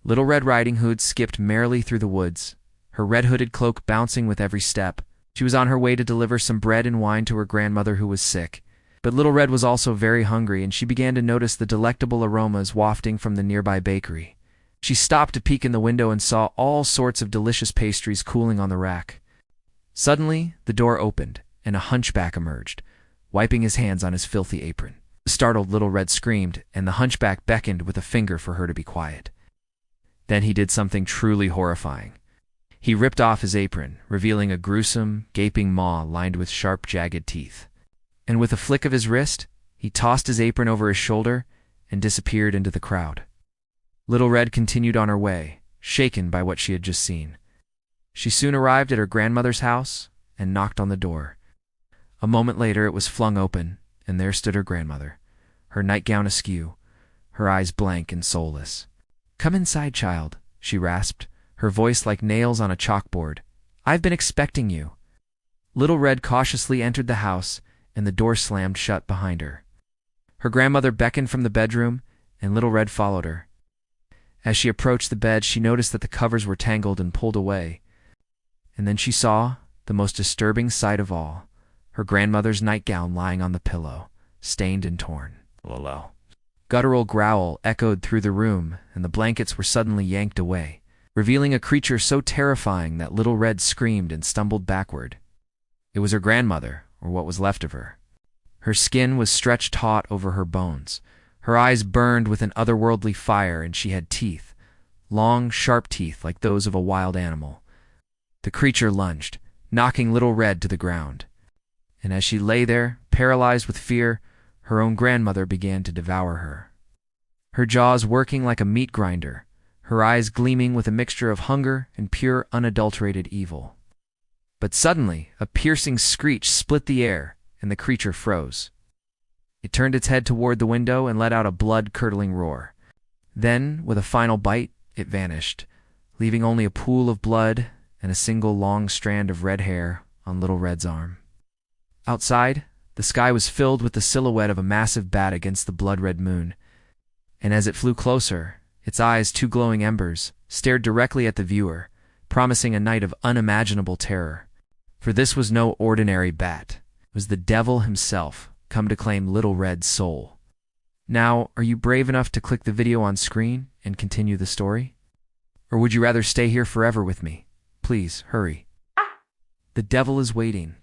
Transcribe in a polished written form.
Little Red Riding Hood skipped merrily through the woods, her red-hooded cloak bouncing with every step. She was on her way to deliver some bread and wine to her grandmother who was sick. But Little Red was also very hungry, and she began to notice the delectable aromas wafting from the nearby bakery. She stopped to peek in the window and saw all sorts of delicious pastries cooling on the rack. Suddenly, the door opened, and a hunchback emerged, wiping his hands on his filthy apron. The startled Little Red screamed, and the hunchback beckoned with a finger for her to be quiet. Then he did something truly horrifying. He ripped off his apron, revealing a gruesome, gaping maw lined with sharp, jagged teeth. And with a flick of his wrist, he tossed his apron over his shoulder and disappeared into the crowd. Little Red continued on her way, shaken by what she had just seen. She soon arrived at her grandmother's house and knocked on the door. A moment later it was flung open, and there stood her grandmother, her nightgown askew, her eyes blank and soulless. "Come inside, child," she rasped, her voice like nails on a chalkboard. "I've been expecting you." Little Red cautiously entered the house, and the door slammed shut behind her. Her grandmother beckoned from the bedroom, and Little Red followed her. As she approached the bed, she noticed that the covers were tangled and pulled away. And then she saw the most disturbing sight of all, her grandmother's nightgown lying on the pillow, stained and torn. Lolo. Guttural growl echoed through the room, and the blankets were suddenly yanked away, revealing a creature so terrifying that Little Red screamed and stumbled backward. It was her grandmother, or what was left of her. Her skin was stretched taut over her bones. Her eyes burned with an otherworldly fire, and she had teeth, long, sharp teeth like those of a wild animal. The creature lunged, knocking Little Red to the ground. And as she lay there, paralyzed with fear, her own grandmother began to devour her. Her jaws working like a meat grinder, her eyes gleaming with a mixture of hunger and pure, unadulterated evil. But suddenly, a piercing screech split the air, and the creature froze. It turned its head toward the window and let out a blood-curdling roar. Then, with a final bite, it vanished, leaving only a pool of blood and a single long strand of red hair on Little Red's arm. Outside, the sky was filled with the silhouette of a massive bat against the blood-red moon, and as it flew closer, its eyes, two glowing embers, stared directly at the viewer, promising a night of unimaginable terror. For this was no ordinary bat. It was the devil himself, come to claim Little Red's soul. Now, are you brave enough to click the video on screen and continue the story? Or would you rather stay here forever with me? Please, hurry. The devil is waiting.